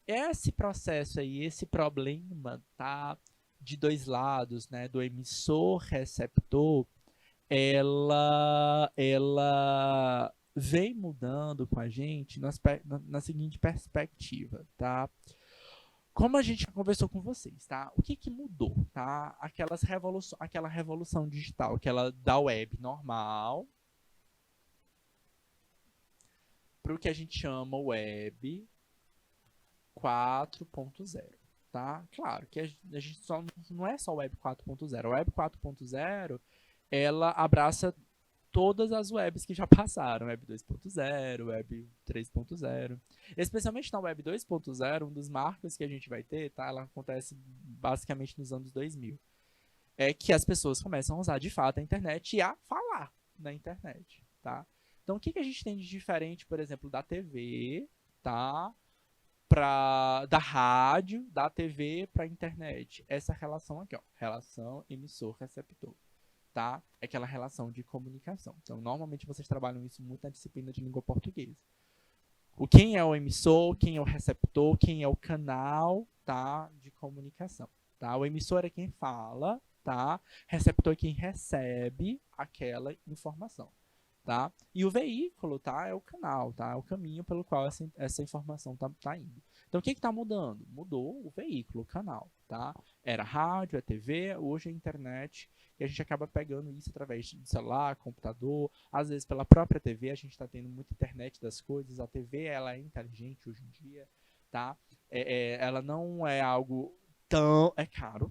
[SPEAKER 1] Esse processo aí, esse problema, tá, de dois lados, né, do emissor-receptor, ela vem mudando com a gente na seguinte perspectiva, tá? Como a gente conversou com vocês, tá? O que mudou, tá? Aquela revolução digital, aquela da web normal, para o que a gente chama web 4.0, tá? Claro que a gente não é só web 4.0. A web 4.0, ela abraça todas as webs que já passaram, web 2.0, web 3.0. Especialmente na web 2.0, um dos marcos que a gente vai ter, tá? Ela acontece basicamente nos anos 2000. É que as pessoas começam a usar de fato a internet e a falar na internet, tá? Então, o que a gente tem de diferente, por exemplo, da TV, tá? Da rádio, da TV para a internet? Essa relação aqui, ó, relação emissor-receptor. Tá? É aquela relação de comunicação. Então, normalmente vocês trabalham isso muito na disciplina de língua portuguesa. Quem é o emissor, quem é o receptor, quem é o canal, tá, de comunicação. Tá? O emissor é quem fala, tá? Receptor é quem recebe aquela informação. Tá? E o veículo, tá, é o canal, tá? É o caminho pelo qual essa informação tá indo. Então, o que está mudando? Mudou o veículo, o canal, tá? Era rádio, é TV, hoje é internet, e a gente acaba pegando isso através de celular, computador, às vezes pela própria TV, a gente está tendo muita internet das coisas, a TV, ela é inteligente hoje em dia, tá? Ela não é algo tão... é caro,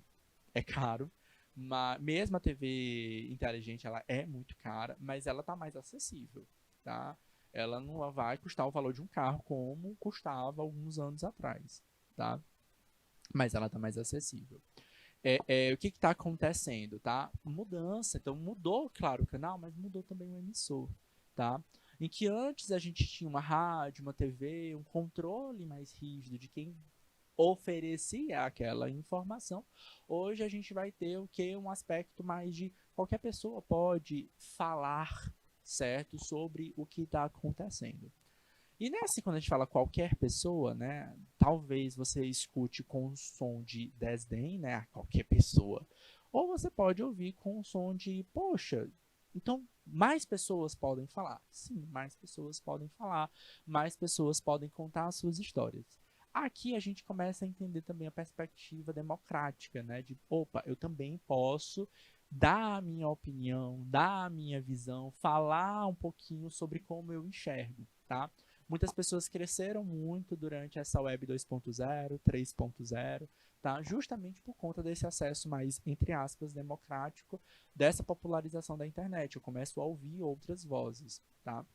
[SPEAKER 1] Mesmo a TV inteligente, ela é muito cara, mas ela está mais acessível, tá? Ela não vai custar o valor de um carro como custava alguns anos atrás, tá? Mas ela está mais acessível. O que está acontecendo, tá? Mudança. Então mudou, claro, o canal, mas mudou também o emissor, tá? Em que antes a gente tinha uma rádio, uma TV, um controle mais rígido de quem oferecia aquela informação. Hoje a gente vai ter o que? Um aspecto mais de qualquer pessoa pode falar, certo? Sobre o que está acontecendo. E nessa, quando a gente fala qualquer pessoa, né? Talvez você escute com um som de desdém, né? Qualquer pessoa. Ou você pode ouvir com um som de, poxa, então mais pessoas podem falar. Sim, mais pessoas podem falar. Mais pessoas podem contar as suas histórias. Aqui a gente começa a entender também a perspectiva democrática, né? De, opa, eu também posso dar a minha opinião, dar a minha visão, falar um pouquinho sobre como eu enxergo, tá? Muitas pessoas cresceram muito durante essa web 2.0, 3.0, tá? Justamente por conta desse acesso mais, entre aspas, democrático, dessa popularização da internet. Eu começo a ouvir outras vozes, tá?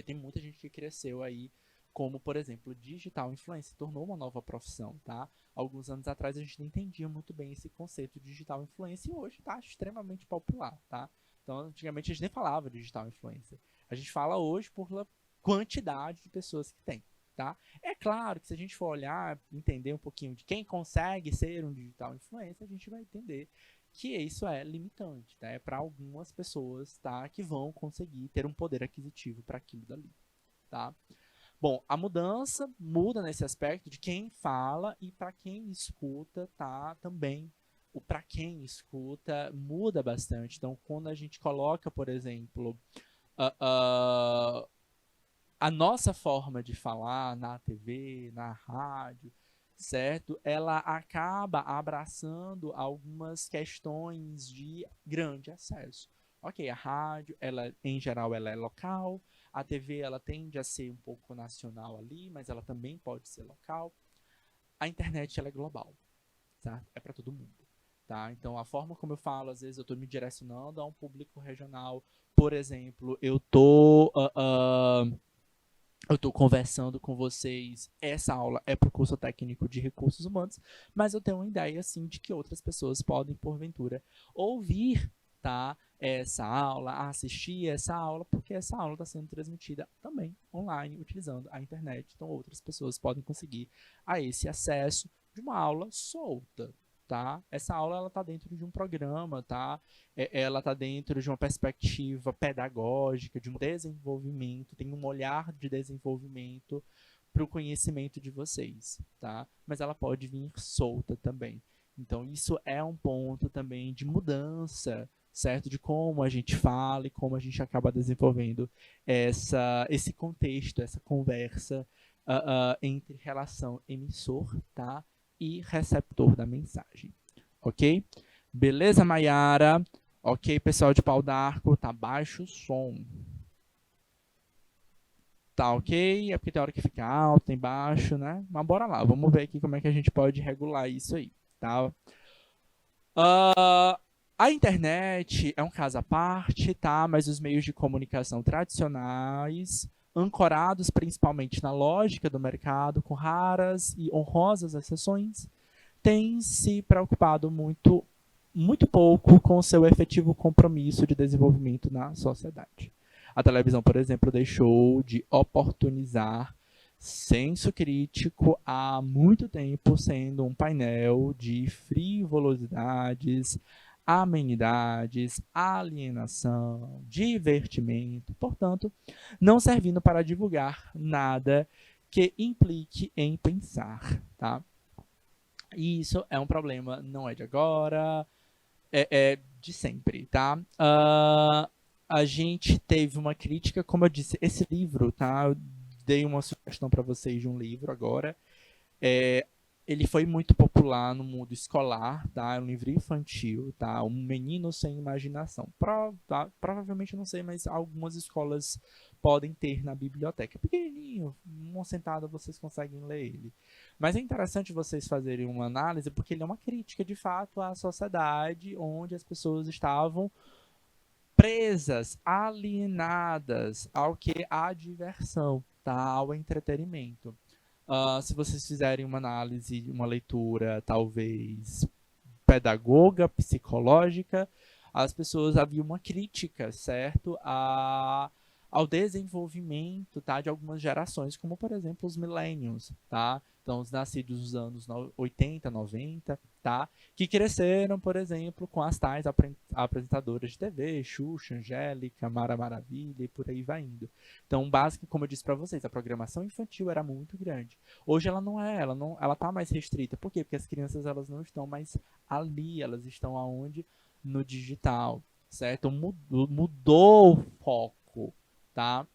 [SPEAKER 1] Tem muita gente que cresceu aí, como, por exemplo, digital influencer, tornou uma nova profissão, tá? Alguns anos atrás a gente não entendia muito bem esse conceito de digital influencer e hoje está extremamente popular, tá? Então, antigamente a gente nem falava de digital influencer. A gente fala hoje por quantidade de pessoas que tem, tá? É claro que se a gente for olhar, entender um pouquinho de quem consegue ser um digital influencer, a gente vai entender que isso é limitante, tá? É para algumas pessoas, tá? Que vão conseguir ter um poder aquisitivo para aquilo dali, tá? Bom, a mudança muda nesse aspecto de quem fala e para quem escuta, tá? Também o para quem escuta muda bastante. Então, quando a gente coloca, por exemplo, uh, uh, a nossa forma de falar na TV, na rádio, certo? Ela acaba abraçando algumas questões de grande acesso. Ok, a rádio, ela em geral ela é local, a TV ela tende a ser um pouco nacional ali, mas ela também pode ser local. A internet ela é global, tá? É para todo mundo. Tá? Então, a forma como eu falo, às vezes eu estou me direcionando a um público regional. Por exemplo, eu estou conversando com vocês, essa aula é para o curso técnico de recursos humanos, mas eu tenho uma ideia, assim, de que outras pessoas podem, porventura, ouvir, tá, essa aula, assistir essa aula, porque essa aula está sendo transmitida também online, utilizando a internet, então outras pessoas podem conseguir a esse acesso de uma aula solta, tá? Essa aula, ela está dentro de um programa, tá? Ela está dentro de uma perspectiva pedagógica, de um desenvolvimento, tem um olhar de desenvolvimento para o conhecimento de vocês, tá? Mas ela pode vir solta também. Então, isso é um ponto também de mudança, certo? De como a gente fala e como a gente acaba desenvolvendo esse contexto, essa conversa entre relação emissor, tá? E receptor da mensagem, ok? Beleza, Mayara? Ok, pessoal de Pau d'Arco, tá baixo o som. Tá ok? É porque tem hora que fica alto, tem baixo, né? Mas bora lá, vamos ver aqui como é que a gente pode regular isso aí, tá? A internet é um caso à parte, tá? Mas os meios de comunicação tradicionais, ancorados principalmente na lógica do mercado, com raras e honrosas exceções, têm se preocupado muito pouco com o seu efetivo compromisso de desenvolvimento na sociedade. A televisão, por exemplo, deixou de oportunizar senso crítico há muito tempo, sendo um painel de frivolosidades, amenidades, alienação, divertimento, portanto, não servindo para divulgar nada que implique em pensar, tá? E isso é um problema, não é de agora, é de sempre, tá? A gente teve uma crítica, como eu disse, esse livro, tá? Eu dei uma sugestão para vocês de um livro agora. ele foi muito popular no mundo escolar, tá? É um livro infantil, tá? Um menino sem imaginação. Provavelmente, eu não sei, mas algumas escolas podem ter na biblioteca. Pequenininho, uma sentada vocês conseguem ler ele. Mas é interessante vocês fazerem uma análise, porque ele é uma crítica, de fato, à sociedade onde as pessoas estavam presas, alienadas ao que? À diversão, tá? Ao entretenimento. Se vocês fizerem uma análise, uma leitura talvez pedagoga, psicológica, as pessoas haviam uma crítica, certo, ao desenvolvimento, tá, de algumas gerações, como por exemplo os millennials, tá? Então, os nascidos nos anos 80, 90, tá? Que cresceram, por exemplo, com as tais apresentadoras de TV, Xuxa, Angélica, Mara Maravilha e por aí vai indo. Então, básico, como eu disse para vocês, a programação infantil era muito grande. Hoje ela não é, ela tá mais restrita. Por quê? Porque as crianças elas não estão mais ali, elas estão aonde? No digital, certo? Mudou o foco, tá?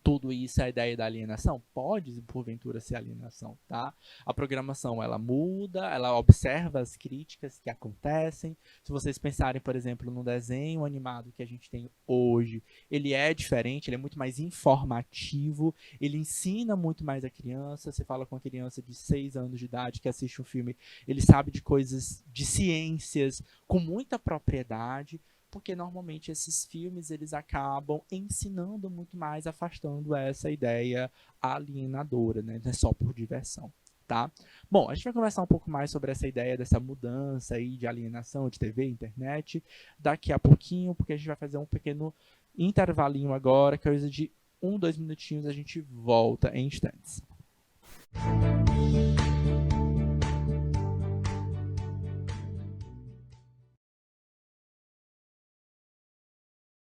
[SPEAKER 1] Tudo isso é a ideia da alienação? Pode, porventura, ser alienação, tá? A programação, ela muda, ela observa as críticas que acontecem. Se vocês pensarem, por exemplo, no desenho animado que a gente tem hoje, ele é diferente, ele é muito mais informativo, ele ensina muito mais a criança. Você fala com uma criança de 6 anos de idade que assiste um filme, ele sabe de coisas, de ciências, com muita propriedade, porque normalmente esses filmes eles acabam ensinando muito mais, afastando essa ideia alienadora, né? Não é só por diversão, tá? Bom, a gente vai conversar um pouco mais sobre essa ideia dessa mudança aí de alienação de TV, internet, daqui a pouquinho, porque a gente vai fazer um pequeno intervalinho agora, coisa de 2 minutinhos, a gente volta em instantes.